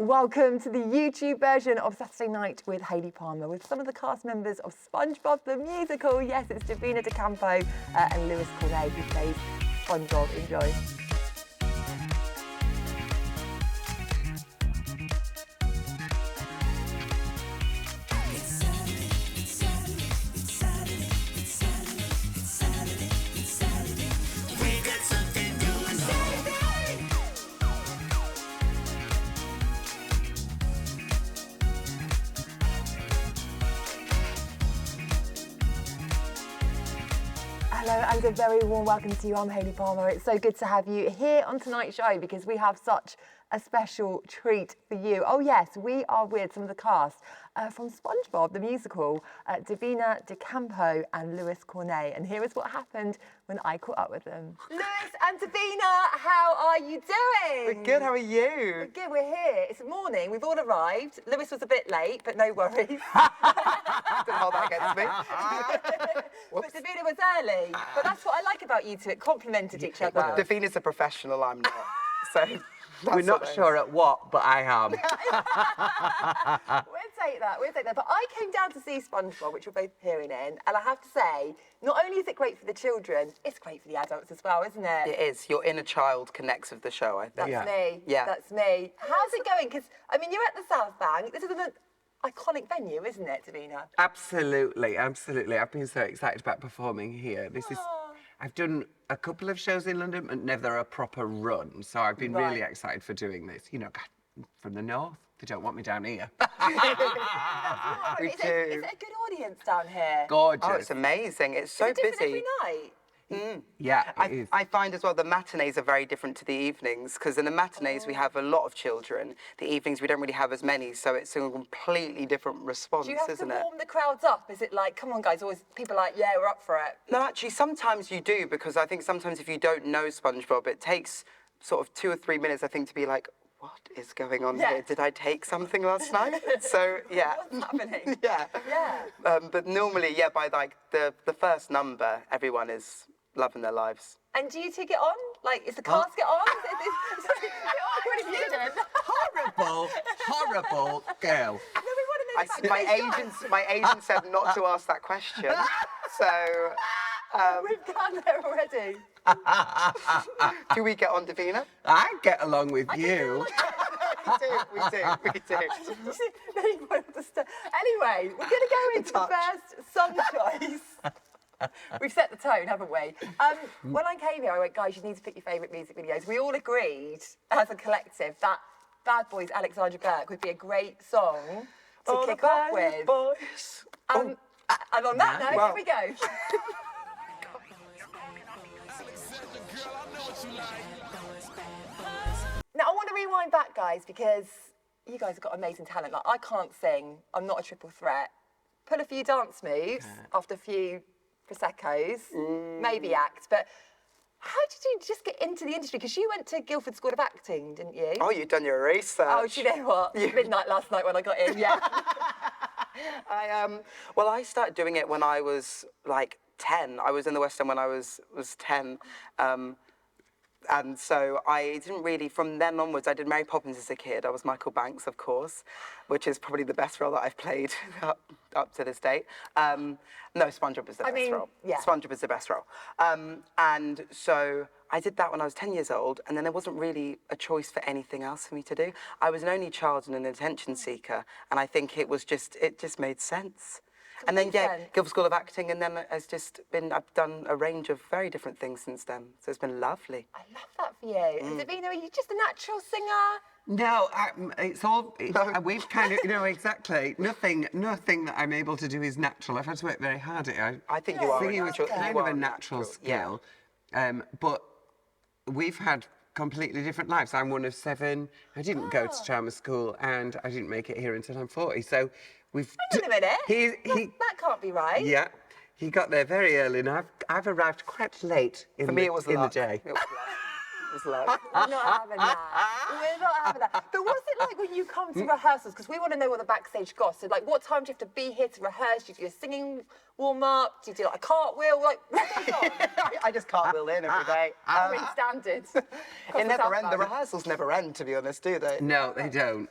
Welcome to the YouTube version of Saturday Night with Hayley Palmer with some of the cast members of Spongebob The Musical. Yes, it's Divina De Campo and Lewis Cornay who plays SpongeBob. Enjoy. Hello and a very warm welcome to you. I'm Hayley Palmer. It's so good to have you here on tonight's show because we have such a special treat for you. Oh yes, we are with some of the cast from Spongebob The Musical, Divina De Campo and Lewis Cornay. And here is what happened when I caught up with them. Lewis and Divina, how are you doing? We're good, how are you? We're good, we're here. It's morning, we've all arrived. Lewis was a bit late, but no worries. Don't hold that against me. But Divina was early. But that's what I like about you two. It complemented each other. Well, Davina's a professional, I'm not. So we're not sure at what, but I am. We'll take that. But I came down to see SpongeBob, which we're both appearing in, and I have to say, not only is it great for the children, it's great for the adults as well, isn't it? It is. Your inner child connects with the show, I think. That's me. Yeah. That's me. How's it going? Because, I mean, you're at the Southbank. This is an iconic venue, isn't it, Davina? Absolutely, absolutely. I've been so excited about performing here. I've done a couple of shows in London, but never a proper run. So I've been really excited for doing this. You know, from the north, they don't want me down here. Is it a good audience down here? Gorgeous. Oh, it's amazing. It's so busy. Every night? Yeah, it is. I find as well the matinees are very different to the evenings because in the matinees we have a lot of children. The evenings we don't really have as many, so it's a completely different response, Do you have isn't to it? warm the crowds up? Is it like, come on guys, always people are like, yeah, we're up for it? No, actually, sometimes you do because I think sometimes if you don't know SpongeBob, it takes sort of 2 or 3 minutes, I think, to be like, what is going on here? Did I take something last night? So, yeah. What's happening? Yeah. But normally, yeah, by like the first number, everyone is loving their lives. And do you two get on? Like, is the cast get on? What have you done? Horrible girl. No, we want to know the fact My agent said not to ask that question. So we've gone there already. do we get on, Davina? I get along with you. We do. No, you won't understand. Anyway, we're going to go into the first song choice. We've set the tone, haven't we? When I came here, I went, guys, you need to pick your favourite music videos. We all agreed, as a collective, that Bad Boys' Alexandra Burke would be a great song to kick off with. Boys. And on that note, here we go. Now, I want to rewind back, guys, because you guys have got amazing talent. Like, I can't sing. I'm not a triple threat. Pull a few dance moves after a few Prosecco's, maybe act, but how did you just get into the industry? Because you went to Guildford School of Acting, didn't you? Oh, you've done your research. Oh, do you know what? Midnight last night when I got in, yeah. Well, I started doing it when I was like 10. I was in the West End when I was 10. And so I didn't really, from then onwards, I did Mary Poppins as a kid. I was Michael Banks, of course, which is probably the best role that I've played up to this date. No, SpongeBob is the best role. Yeah. SpongeBob is the best role. And so I did that when I was 10 years old, and then there wasn't really a choice for anything else for me to do. I was an only child and an attention seeker, and I think it just made sense. And then, Guildford School of Acting, and then I've done a range of very different things since then. So it's been lovely. I love that for you. And Davina, are you just a natural singer? No, we've kind of, exactly. Nothing that I'm able to do is natural. I've had to work very hard at it. I think you are. Singing was kind of a natural skill. Yeah. But we've had completely different lives. I'm one of 7. I didn't go to drama school, and I didn't make it here until I'm 40. So we've... Hang on a minute. That can't be right. Yeah. He got there very early, and I've arrived quite late in the day. It was luck. was like. We're not having that. We're not having that. But what's it like when you come to rehearsals? Because we want to know what the backstage gossip. So, like, what time do you have to be here to rehearse? Do you do a singing warm-up? Do you do, like, a cartwheel? Like, what goes on? I just cartwheel in every day. Pretty standard. It never ends. The rehearsals never end, to be honest, do they? No, they don't.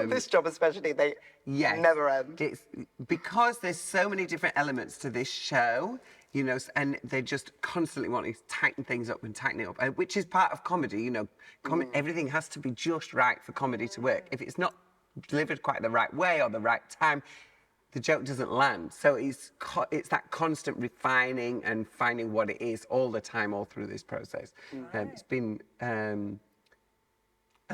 This job especially, they never end. It's because there's so many different elements to this show, you know, and they're just constantly wanting to tighten things up and tighten it up, which is part of comedy, you know. Everything has to be just right for comedy to work. If it's not delivered quite the right way or the right time, the joke doesn't land. So it's that constant refining and finding what it is all the time, all through this process. It's been a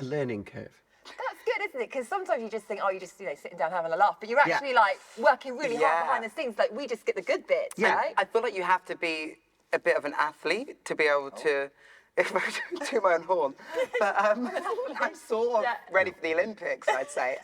learning curve. That's good, isn't it? Because sometimes you just think, oh, you're just, you know, sitting down having a laugh, but you're actually like working really hard behind the scenes. Like, we just get the good bits, right? I feel like you have to be a bit of an athlete to be able to, if I do my own horn, but I'm sort of ready for the Olympics, I'd say.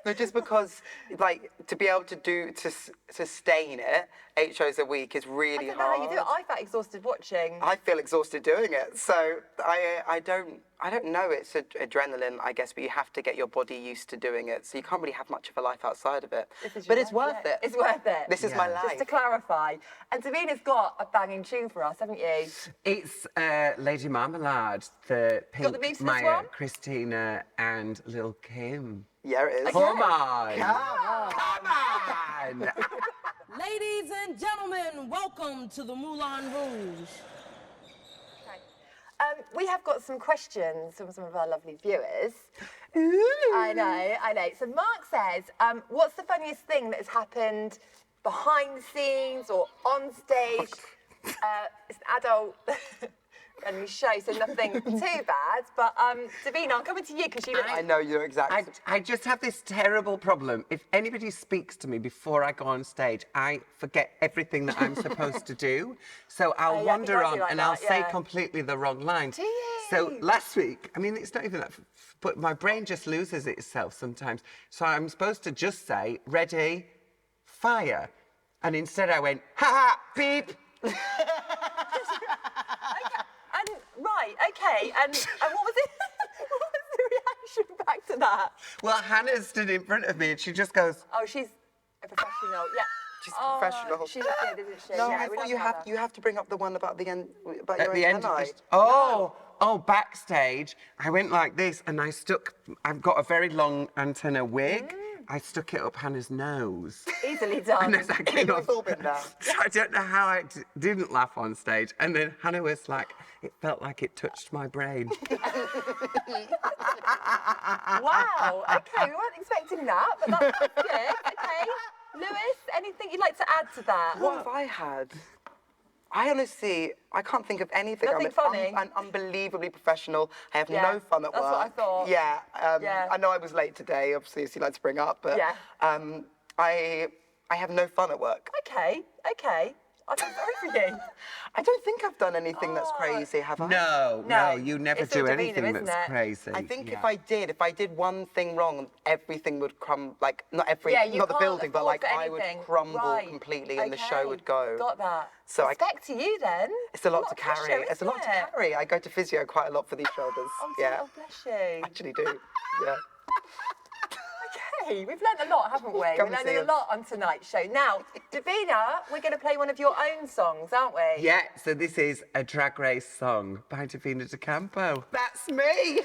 No, just because, like, to be able to sustain it 8 shows a week is really hard. I don't know how you do it. I felt exhausted watching. I feel exhausted doing it, so I don't know. It's adrenaline, I guess, but you have to get your body used to doing it, so you can't really have much of a life outside of it. But it's worth it. It's worth it. This is my life. Just to clarify. And Davina's got a banging tune for us, haven't you? It's Lady Marmalade, the Pink, Got the moves for this Maya, one? Christina, and Lil Kim. Yeah, it is. Come on! Come on! Ladies and gentlemen, welcome to the Moulin Rouge. We have got some questions from some of our lovely viewers. Ooh. I know. So Mark says, what's the funniest thing that has happened behind the scenes or on stage? It's an adult friendly show, so nothing too bad. But Davina, I'm coming to you because you. I know you're exactly. I just have this terrible problem. If anybody speaks to me before I go on stage, I forget everything that I'm supposed to do. So I'll wander on and I'll say completely the wrong line. Do you? So last week, I mean, it's not even that, but my brain just loses itself sometimes. So I'm supposed to just say, ready, fire. And instead I went, ha ha, beep. Okay, and what was it? What was the reaction back to that? Well, Hannah stood in front of me and she just goes, oh, she's a professional, She's professional. She's good, isn't she? No, yeah, I thought you have to bring up the one about the end, about at your the end of antennae. oh, backstage, I went like this and I've got a very long antenna wig. I stuck it up Hannah's nose. Easily done. And as I came off, We've all been there. so I don't know how I didn't laugh on stage. And then Hannah was like, it felt like it touched my brain. Wow, okay, we weren't expecting that, but that's good, okay. Lewis, anything you'd like to add to that? What have I had? I honestly, I can't think of anything. Nothing funny? I'm unbelievably professional. I have no fun at work. That's what I thought. Yeah, Yeah. I know I was late today, obviously, as you like to bring up, but I have no fun at work. Okay. I feel sorry for you. I don't think I've done anything that's crazy, have I? No, you never It's all do Davina, anything isn't that's it? crazy. I think yeah. if I did one thing wrong, everything would crumble. Like not You the can't building, but afford like for I would anything. crumble Right. completely, and the show Okay. would go. Got that. So Respect to you then. It's a lot to of pressure, carry. It's a lot isn't to it? carry. I go to physio quite a lot for these shoulders. Oh, yeah, oh, bless you. actually do. Yeah. Okay, we've learned a lot, haven't we? Come We're and see learning a us. lot on tonight's show. Now, Davina, we're going to play one of your own songs, aren't we? Yeah, so this is a Drag Race song by Divina De Campo. That's me.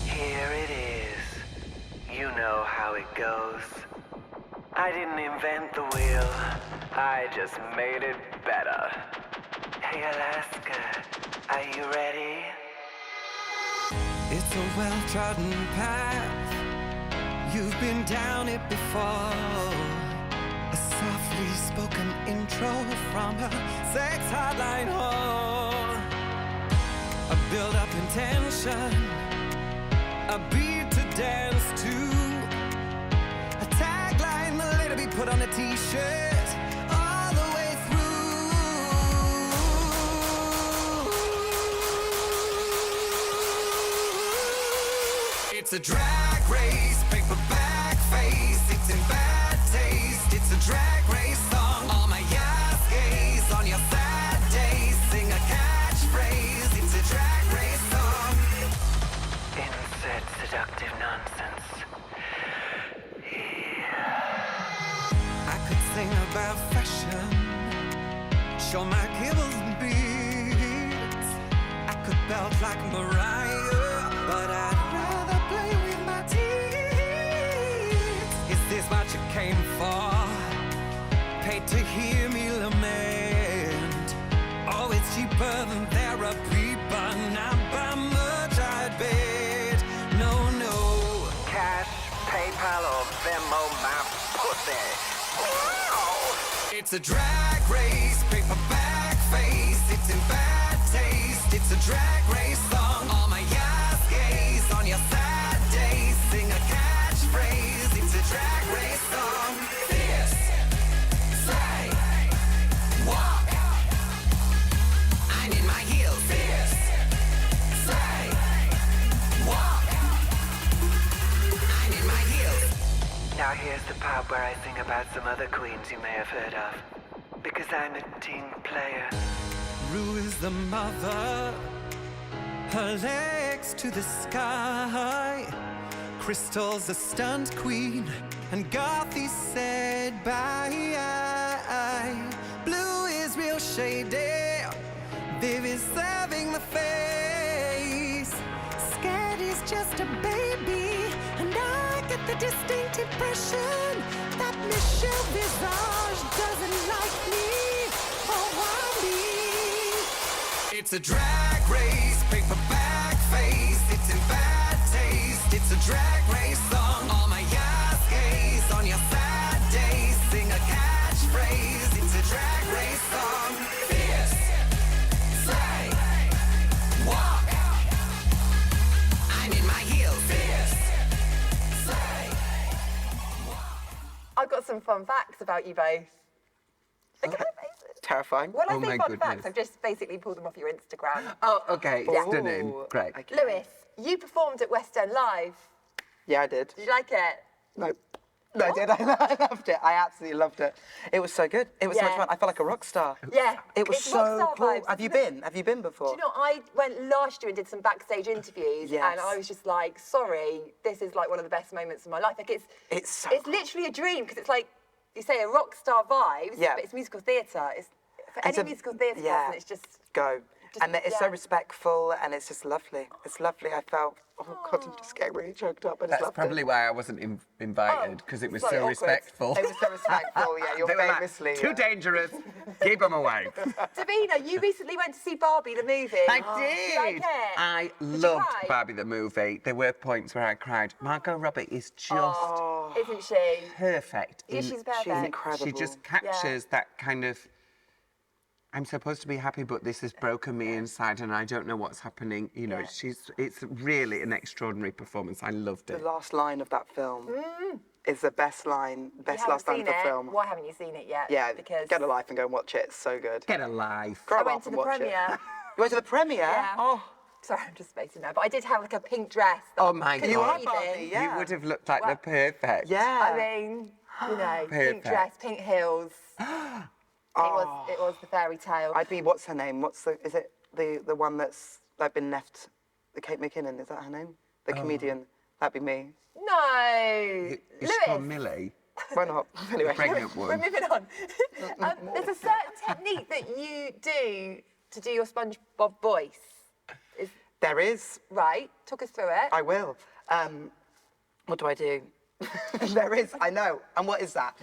Here it is. You know how it goes. I didn't invent the wheel. I just made it better. Hey Alaska, are you ready? It's a well-trodden path. You've been down it before. A softly spoken intro from a sex hotline whore. A build-up intention, a beat to dance to, a tagline that later be put on a t-shirt all the way through. It's a drag race, paperback face. It's in bad taste. It's It's a drag race song. All my yes gays on your sad days. Sing a catchphrase. It's a drag race song. Insert seductive nonsense. I could sing about fashion, show my kibbles and beads. I could belt like Mariah, but I'd rather play with my teeth. Is this what you came for? Paid to hear me lament. Oh, it's cheaper than therapy, but not by much, I bet. No, no. Cash, PayPal, or Venmo my pussy. It's a drag race, paperback face. It's in bad taste. It's a drag race song. All my yes gays on your sad days. Sing a catchphrase. It's a drag race song. Fierce, slay, walk. I'm in my heels. Fierce, slay, walk. I'm in my heels. Now here's the part where I sing about some other queens you may have heard of. Because I'm a team player. Rue is the mother, her legs to the sky. Crystal's a stunt queen, and Gothy's said bye. Blue is real shady, Viv is serving the face. Scared is just a baby, and I get the distinct impression that Michelle Visage doesn't like me or want me. It's a drag race, paperback face. It's in bad taste. It's a drag race song. All my yes gays on your sad days. Sing a catchphrase. It's a drag race song. Fierce, slay, walk. I'm in my heels. Fierce, slay. I've got some fun facts about you both. Look at their faces. Terrifying. When I Oh say my fun goodness. facts, I've just basically pulled them off your Instagram. Oh, okay. Yeah. Stunning. Ooh, Great. okay. Lewis, you performed at West End Live. Yeah, I did. Did you like it? No. No, I did. I loved it. I absolutely loved it. It was so good. It was so much Yeah. fun. I felt like a rock star. Yeah. It was It's so rockstar cool. vibes, Have you isn't it? been? Have you been before? Do you know, I went last year and did some backstage interviews, Yes. and I was just like, sorry, this is like one of the best moments of my life. Like It's so it's cool. literally a dream, because it's like, you say a rock star vibes, Yeah. but it's musical theatre. It's for It's any a- musical theatre yeah. person, it's just Go. And it's so yeah. respectful, and it's just lovely. It's lovely. I felt, oh God, I'm just getting really choked up. I just That's loved probably it. why I wasn't invited, because it was so so awkward. respectful. It was so respectful, yeah. You're They were like, famously. too dangerous. Keep them away. Davina, you recently went to see Barbie the movie. I Did you like did. it? I Did you loved cry? Barbie the movie. There were points where I cried. Margot Robbie is just Isn't she? perfect. Yeah, in- she's perfect. She's incredible. She just captures that kind of, I'm supposed to be happy, but this has broken me inside and I don't know what's happening. You know, it's really an extraordinary performance. I loved The it. last line of that film is the best line, You best haven't last line seen of the it. film. Why haven't you seen it yet? Yeah, because get a life and go and watch it. It's so good. Get a life. Grow I up went to and the watch premiere. it. You went to the premiere? Yeah. Oh, Sorry, I'm just spacing now, but I did have like a pink dress. That Oh I my couldn't you are God. breathe in. Barbie, yeah. You would have looked like the perfect. Yeah. I mean, you know, pink Perfect. dress, pink heels. It was the fairy tale. I'd be, what's her name? Is it the one that's like been left, the Kate McKinnon, is that her name? The comedian. That'd be me. No, Is Lewis. she called Millie? Why not? Anyway. Pregnant We're one. moving on. There's a certain technique that you do to do your SpongeBob voice. Is There is. right. Talk us through it. I will. What do I do? There is, I know. And what is that?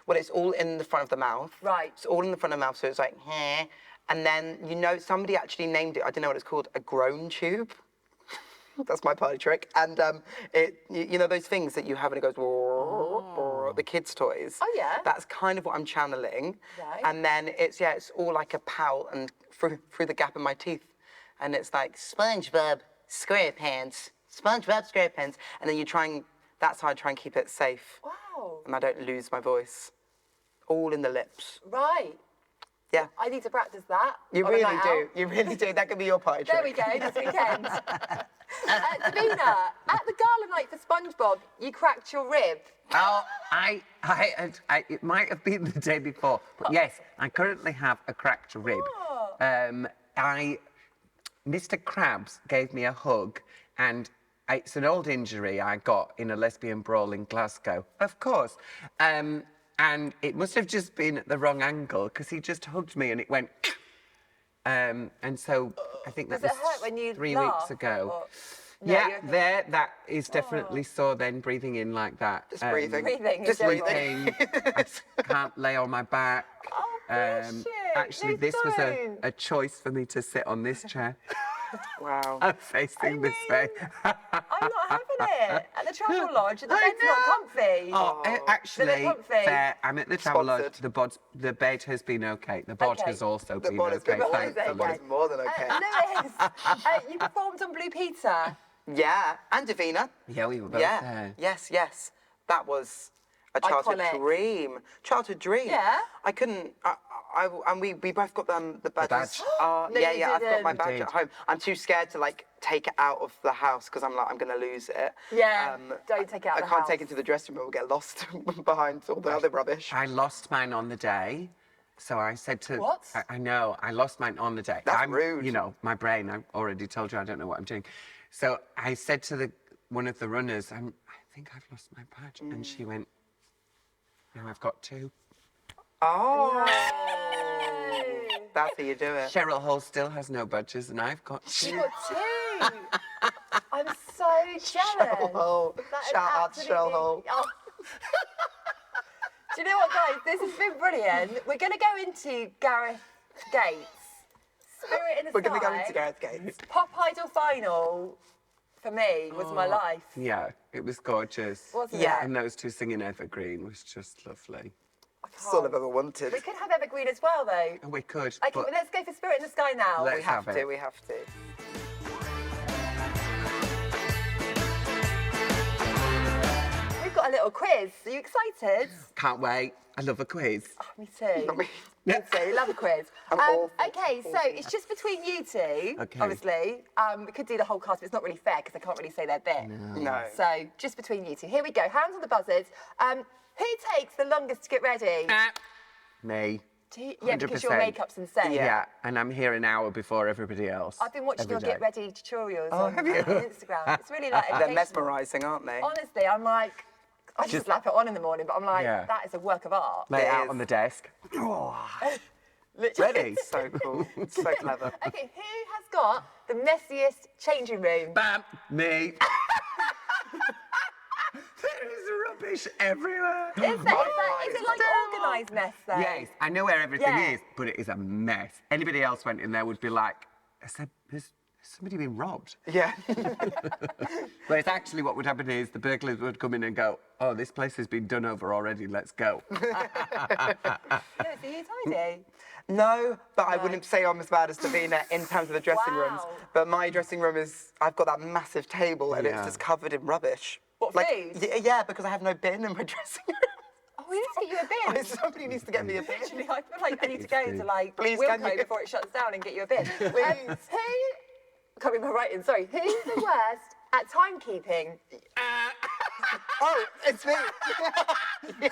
Well, it's all in the front of the mouth. Right. It's all in the front of the mouth, so it's like, heh. And then, you know, somebody actually named it, I don't know what it's called, a groan tube. That's my party trick. And you know those things that you have and it goes, the kids' toys? Oh, yeah. That's kind of what I'm channeling. Right. And then it's all like a pout and through the gap in my teeth. And it's like, SpongeBob SquarePants, SpongeBob SquarePants. And then that's how I try and keep it safe. Wow. And I don't lose my voice. All in the lips. Right. Yeah. I need to practice that. You on a really night do. out. You really do. That could be your party trick. There we go, this weekend. Davina, at the gala night for SpongeBob, you cracked your rib. Oh, it might have been the day before, but yes, I currently have a cracked rib. Mr. Krabs gave me a hug, and it's an old injury I got in a lesbian brawl in Glasgow, of course. And it must have just been at the wrong angle, because he just hugged me and it went. And so I think that Does was it hurt when you 3 laugh, weeks ago. or- No, Yeah, you're- that is definitely sore then, breathing in like that. Just breathing. Breathing in Just general. breathing. I can't lay on my back. Oh, bless you. Actually, No, this was don't. a choice for me to sit on this chair. Wow. I'm facing this way. I'm not having it. At the Travel Lodge, the bed's not comfy. Oh, actually, comfy. fair. I'm at the Travel Lodge. Sponsored. The bed has been okay. The bod Okay. has also The been bod is okay. good. Thanks okay. a The bod lot. is more than okay. Lewis, you performed on Blue Peter. Yeah, and Davina. Yeah, we were both Yeah. there. Yes. That was a childhood Iconic. dream. Childhood dream. Yeah? I couldn't. And we both got the badges. badge. No, yeah, you I've got my didn't. badge You at did. home. I'm too scared to like take it out of the house because I'm gonna lose it. Yeah, don't take it out I of the can't house. take it to the dressing room. We'll get lost behind all the other rubbish. I lost mine on the day. So I said to... What? I know, I lost mine on the day. That's rude. You know, my brain, I already told you I don't know what I'm doing. So I said to one of the runners, I think I've lost my badge. And she went, now I've got 2. Oh, that's how you do it. Cheryl Hall still has no badges and I've got 2. You got 2. I'm so jealous. Oh, That is shout out to absolutely- Cheryl Hall. Oh. Do you know what, guys? This has been brilliant. We're going to go into Gareth Gates. Spirit in the We're Sky. gonna go into Gareth Gates. Pop Idol final, for me, was my life. Yeah, it was gorgeous. Wasn't Yeah. it? And those 2 singing Evergreen was just lovely. That's all I've ever wanted. We could have Evergreen as well, though. And we could, Okay, but well, let's go for Spirit in the Sky now. Let's We have have to. it. We have to. We've got a little quiz. Are you excited? can't wait. I love a quiz. Oh, me too. me. Me too. Love a quiz. I'm awful. Okay, so it's just between you two, Okay. obviously. We could do the whole cast, but it's not really fair because I can't really say their bit. No. So just between you two. Here we go. Hands on the buzzers. Who takes the longest to get ready? Me. Yeah, because your 100%. makeup's insane. Yeah, and I'm here an hour before everybody else. I've been watching every your day. get ready tutorials Oh, on have you? Instagram. It's really like They're educational. mesmerising, aren't they? Honestly, I'm like, I just slap it on in the morning, but I'm like, Yeah. that is a work of art. Lay it It out is. on the desk. Literally. Ready? So cool. So clever. Okay, who has got the messiest changing room? Bam! Me. There is rubbish everywhere. Is it like organised mess though? Yes, I know where everything Yeah. is, but it is a mess. Anybody else went in there would be like, has somebody been robbed? Yeah. Whereas actually what would happen is the burglars would come in and go, oh, this place has been done over already, let's go. No, it's you tidy. No, but I wouldn't say I'm as bad as Davina in terms of the dressing rooms. Wow. But my dressing room is, I've got that massive table and it's Yeah. just covered in rubbish. What, like, food? Yeah, because I have no bin in my dressing room. Oh, we need to get you a bin. Somebody needs to get me a bin. Actually, I feel like I need to go to like Please, can Wilco you? before it shuts down and get you a bin. Who? Can't read my writing. Sorry. Who's the worst at timekeeping? Oh, it's me. Yeah.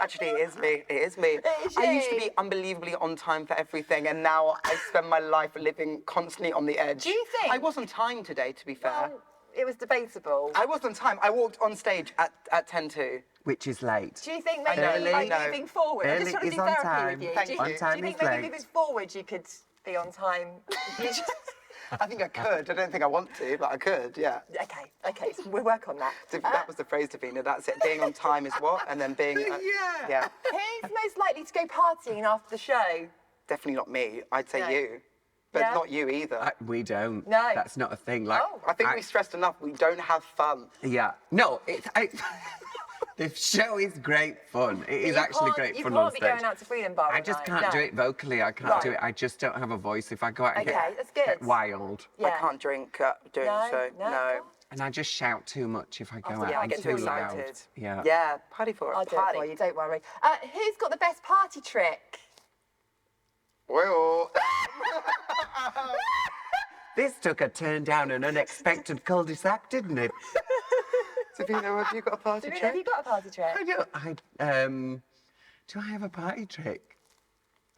Actually, it is me. It is me. is I used to you. be unbelievably on time for everything, and now I spend my life living constantly on the edge. Do you think- I was on time today, to be fair. It was debatable. I was on time. I walked on stage at 10:02. Which is late. Do you think maybe Early, like no. moving forward? I'm just Early trying to is do on therapy time. with you. Thank do you, you. On do time you think is maybe late. moving forward you could be on time? I think I could. I don't think I want to, but I could, yeah. Okay, so we'll work on that. That was the phrase, Davina. That's it. Being on time is what? And then being... yeah. Who's most likely to go partying after the show? Definitely not me. I'd say No. you. But Yeah? not you either. We don't. No. That's not a thing. Like, Oh. I think we stressed enough. We don't have fun. Yeah. No, the show is great fun. It is You actually can't- great you fun can't on be stage. going out to Freedom Bar I all just night, can't no. do it vocally. I can't Right. do it. I just don't have a voice. If I go out and Okay, that's good. get wild. Yeah. I can't drink doing No, the show. no. And I just shout too much if I go Oh, out. yeah, I I'm get too too loud. excited. Yeah. Yeah, party for it. I'll do party. it for you, don't worry. Who's got the best party trick? This took a turn down an unexpected cul-de-sac, didn't it? Davina, have you got a party Davina, trick? have you got a party trick? Do I have a party trick?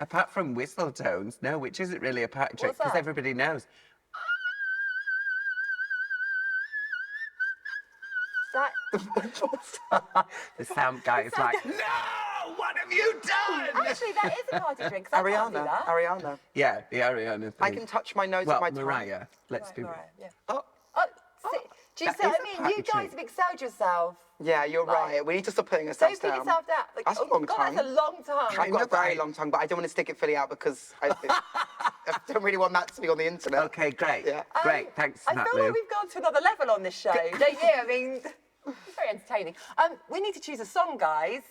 Apart from whistle tones, no, which isn't really a party trick What's because that? everybody knows. That, The sound guy is like, no, what have you done? actually, that is a party trick. 'Cause I can't do Ariana, that. Ariana. Yeah, the Ariana thing. I can touch my nose well, with my tongue. Mariah, let's be Right, real. yeah. Oh, Oh, do you that see what is I a mean? party You guys trick. have excelled yourself. yeah, you're Like, right. We need to stop putting Don't ourselves put down. yourself down. Like, That's a long God, tongue. that's a long tongue. I've got a very but long tongue, but I don't want to stick it fully out because I don't really want that to be on the internet. Okay, great. Yeah. Great, thanks for I that, feel Lou. like we've gone to another level on this show, don't you? I mean, it's very entertaining. We need to choose a song, guys.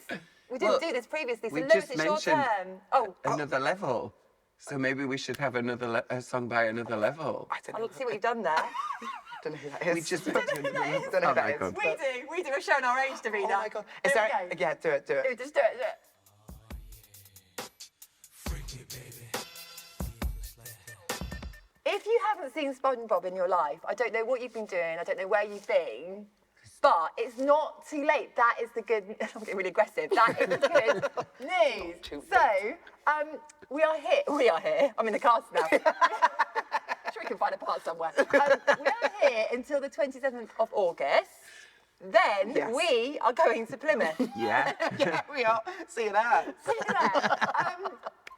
We didn't Well, do this previously, so we Lewis, just it's your mentioned turn. Oh, Another level. So maybe we should have another a song by Another Level. I don't know. I'll see what you've done there. Don't know who that is. We just mentioned Another Level. don't know Oh who that my is. God. We do. We're showing our age, Davina. Oh my god. Is Here there? we go. Yeah, do it. Just do it. If you haven't seen SpongeBob in your life, I don't know what you've been doing, I don't know where you've been, but it's not too late. That is the good, I'm getting really aggressive, that is the good news. too So, we are here, I'm in the cast now. Sure we can find a part somewhere. We are here until the 27th of August. Then Yes. we are going to Plymouth. Yeah. Yeah, we are. See you there. See you there.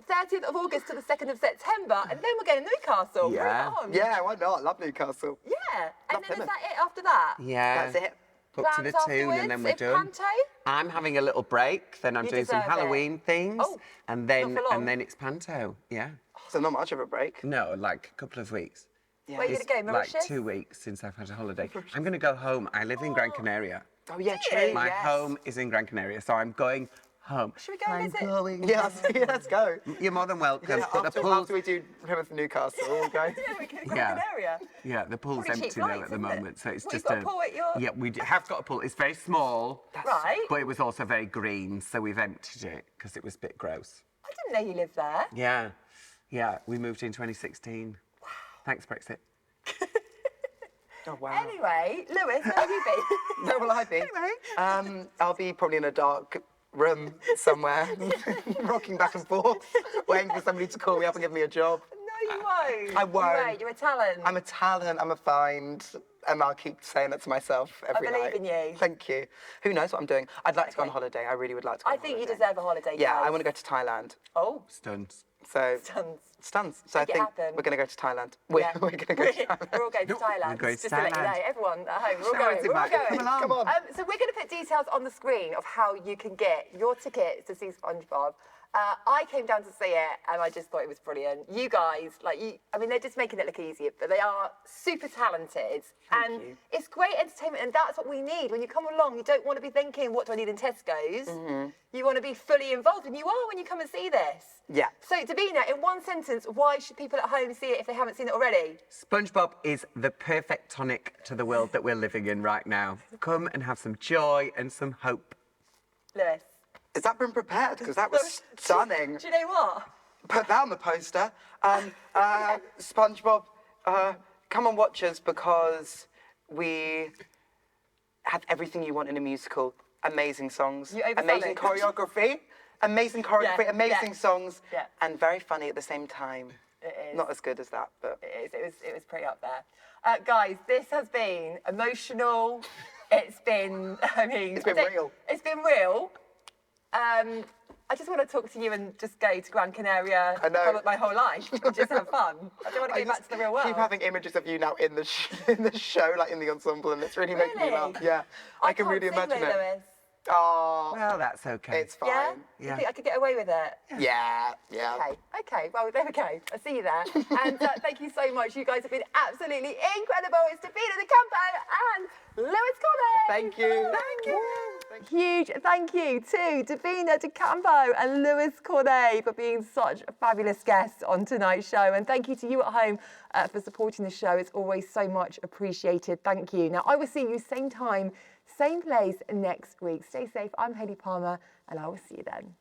30th of August to the 2nd of September, and then we're going to Newcastle. Bring it Yeah. on. Yeah, why not? Love Newcastle. Yeah. And Love then is Plymouth. that it after that? Yeah. That's it. Up to the Plans tune and then afterwards? we're If done. Panto? I'm having a little break, then I'm You doing some deserve it. Halloween things. Oh, and not then for long. it's Panto. Yeah. So not much of a break. No, like a couple of weeks. Yeah. Where are you It's going to go, like Mauritius? 2 weeks since I've had a holiday. I'm going to go home. I live in Gran Canaria. Oh yeah, Do you? true. My yes. home is in Gran Canaria, so I'm going home. Should we go and I'm visit? going Yeah, home. let's go. You're more than welcome. Yeah, but the pool's, after we do Plymouth and Newcastle, we'll go. Yeah, we can go Yeah. to an area. yeah, the pool's Probably cheap empty now flights, at the isn't it? moment, so it's Well, you've just got a pool at your- Yeah, we have got a pool. It's very small, Right. but it was also very green, so we've emptied it because it was a bit gross. I didn't know you lived there. Yeah, yeah, we moved in 2016. Wow. Thanks, Brexit. Oh wow. Anyway, Lewis, where have you been? Where will I be? I'll be probably in a dark room somewhere, rocking back and forth, waiting for somebody to call me up and give me a job. No, you won't. I You won't. You're a talent. I'm a talent, I'm a find, and I'll keep saying that to myself every believe night. in you. Thank you. Who knows what I'm doing? I'd like to go on Okay. holiday. I really would like to go I on think you holiday. deserve a holiday, Yeah, guys. I want to go to Thailand. Oh, Stunts. So tons. stuns. So Make it I think happen. we're going to go to Thailand. We're Yeah. going to go to Thailand. We're all going to Thailand. We're going to Just to let you know, Thailand. everyone at home, we're all Show going. us We're all about it. going. Come along. Come on. So we're going to put details on the screen of how you can get your tickets to see SpongeBob. I came down to see it and I just thought it was brilliant. You guys, I mean, they're just making it look easy, but they are super talented. And you. it's great entertainment, and that's what we need. When you come along, you don't want to be thinking, what do I need in Tesco's? You want to be fully involved, and you are when you come and see this. Yeah. So, Davina, in one sentence, why should people at home see it if they haven't seen it already? SpongeBob is the perfect tonic to the world that we're living in right now. Come and have some joy and some hope. Lewis. Has that been prepared? Because that was stunning. Do you know what? Put that on the poster. SpongeBob, come and watch us because we have everything you want in a musical. Amazing songs, You oversell amazing it. choreography, amazing choreography, Yeah, amazing yeah. songs, Yeah. and very funny at the same time. It is. Not as good as that, but It was pretty up there. Guys, this has been emotional. It's been, I mean... It's been real. It's been real. I just want to talk to you and just go to Gran Canaria I know. for my whole life and just have fun. I don't want to I go back just to the real world. keep having images of you now in the in the show, like in the ensemble, and it's really making me laugh. Really? Yeah, I can can't really sing, imagine though, it. Lewis. Oh, Well, that's okay. it's fine. Yeah? Yeah. You think I could get away with it? Yeah. Okay, well, there we go. I'll see you there. And thank you so much. You guys have been absolutely incredible. It's Divina De Campo and Lewis Cornay. Thank you. Thank you. Huge thank you to Divina De Campo and Lewis Cornay for being such fabulous guests on tonight's show. And thank you to you at home for supporting the show. It's always so much appreciated. Thank you. Now, I will see you same time, same place next week. Stay safe. I'm Hayley Palmer, and I will see you then.